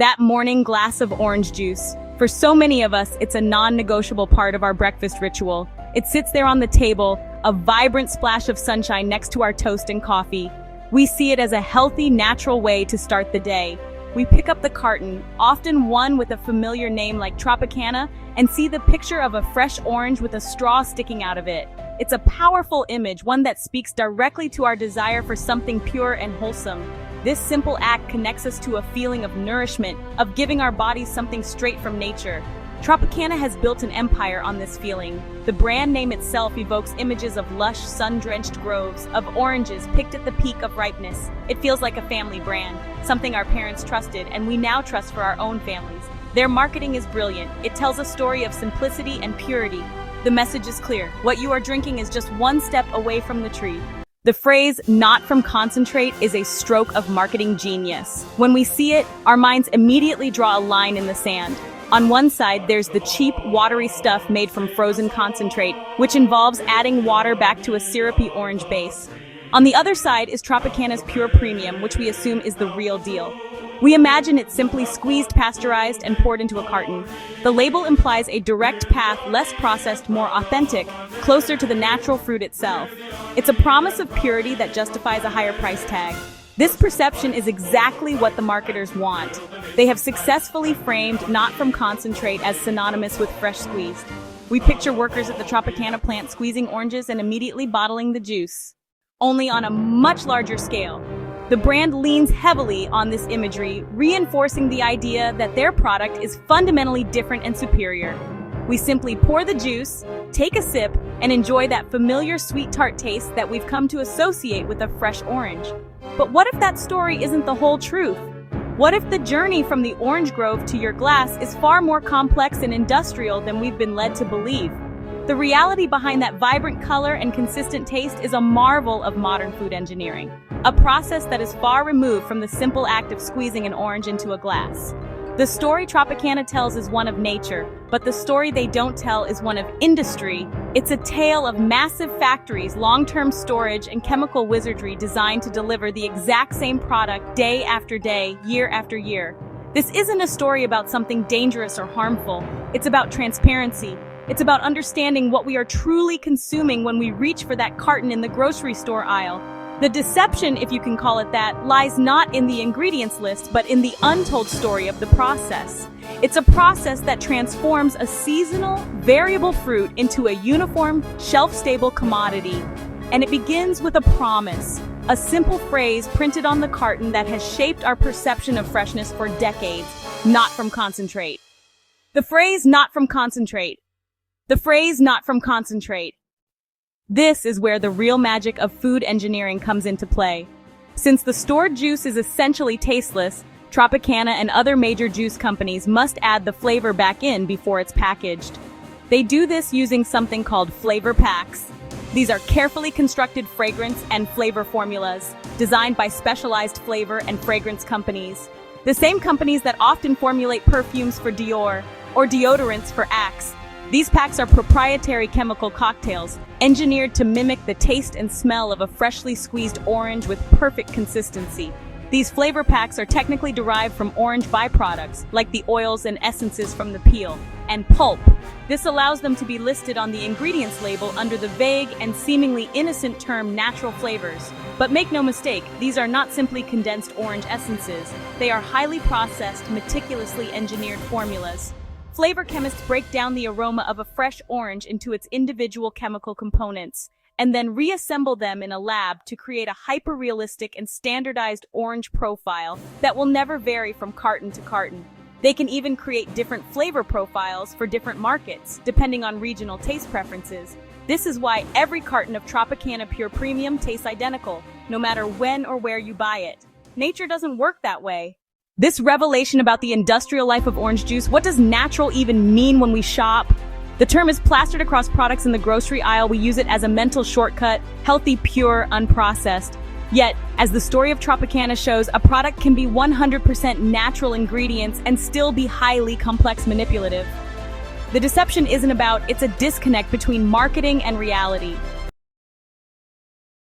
That morning glass of orange juice. For so many of us, it's a non-negotiable part of our breakfast ritual. It sits there on the table, a vibrant splash of sunshine next to our toast and coffee. We see it as a healthy, natural way to start the day. We pick up the carton, often one with a familiar name like Tropicana, and see the picture of a fresh orange with a straw sticking out of it. It's a powerful image, one that speaks directly to our desire for something pure and wholesome. This simple act connects us to a feeling of nourishment, of giving our bodies something straight from nature. Tropicana has built an empire on this feeling. The brand name itself evokes images of lush, sun-drenched groves, of oranges picked at the peak of ripeness. It feels like a family brand, something our parents trusted and we now trust for our own families. Their marketing is brilliant. It tells a story of simplicity and purity. The message is clear. What you are drinking is just one step away from the tree. The phrase, "not from concentrate," is a stroke of marketing genius. When we see it, our minds immediately draw a line in the sand. On one side, there's the cheap, watery stuff made from frozen concentrate, which involves adding water back to a syrupy orange base. On the other side is Tropicana's pure premium, which we assume is the real deal. We imagine it's simply squeezed, pasteurized, and poured into a carton. The label implies a direct path, less processed, more authentic, closer to the natural fruit itself. It's a promise of purity that justifies a higher price tag. This perception is exactly what the marketers want. They have successfully framed "not from concentrate" as synonymous with fresh squeezed. We picture workers at the Tropicana plant squeezing oranges and immediately bottling the juice, only on a much larger scale. The brand leans heavily on this imagery, reinforcing the idea that their product is fundamentally different and superior. We simply pour the juice, take a sip, and enjoy that familiar sweet tart taste that we've come to associate with a fresh orange. But what if that story isn't the whole truth? What if the journey from the orange grove to your glass is far more complex and industrial than we've been led to believe? The reality behind that vibrant color and consistent taste is a marvel of modern food engineering, a process that is far removed from the simple act of squeezing an orange into a glass. The story Tropicana tells is one of nature, but the story they don't tell is one of industry. It's a tale of massive factories, long-term storage, and chemical wizardry designed to deliver the exact same product day after day, year after year. This isn't a story about something dangerous or harmful. It's about transparency. It's about understanding what we are truly consuming when we reach for that carton in the grocery store aisle. The deception, if you can call it that, lies not in the ingredients list, but in the untold story of the process. It's a process that transforms a seasonal, variable fruit into a uniform, shelf-stable commodity. And it begins with a promise, a simple phrase printed on the carton that has shaped our perception of freshness for decades: "not from concentrate." The phrase "not from concentrate." The phrase "not from concentrate." This is where the real magic of food engineering comes into play. Since the stored juice is essentially tasteless, Tropicana and other major juice companies must add the flavor back in before it's packaged. They do this using something called flavor packs. These are carefully constructed fragrance and flavor formulas designed by specialized flavor and fragrance companies. The same companies that often formulate perfumes for Dior or deodorants for Axe. These packs are proprietary chemical cocktails, engineered to mimic the taste and smell of a freshly squeezed orange with perfect consistency. These flavor packs are technically derived from orange byproducts, like the oils and essences from the peel, and pulp. This allows them to be listed on the ingredients label under the vague and seemingly innocent term natural flavors. But make no mistake, these are not simply condensed orange essences. They are highly processed, meticulously engineered formulas. Flavor chemists break down the aroma of a fresh orange into its individual chemical components, and then reassemble them in a lab to create a hyper-realistic and standardized orange profile that will never vary from carton to carton. They can even create different flavor profiles for different markets, depending on regional taste preferences. This is why every carton of Tropicana Pure Premium tastes identical, no matter when or where you buy it. Nature doesn't work that way. This revelation about the industrial life of orange juice, what does natural even mean when we shop? The term is plastered across products in the grocery aisle. We use it as a mental shortcut: healthy, pure, unprocessed. Yet, as the story of Tropicana shows, a product can be 100% natural ingredients and still be highly complex, manipulative. The deception isn't about, it's a disconnect between marketing and reality.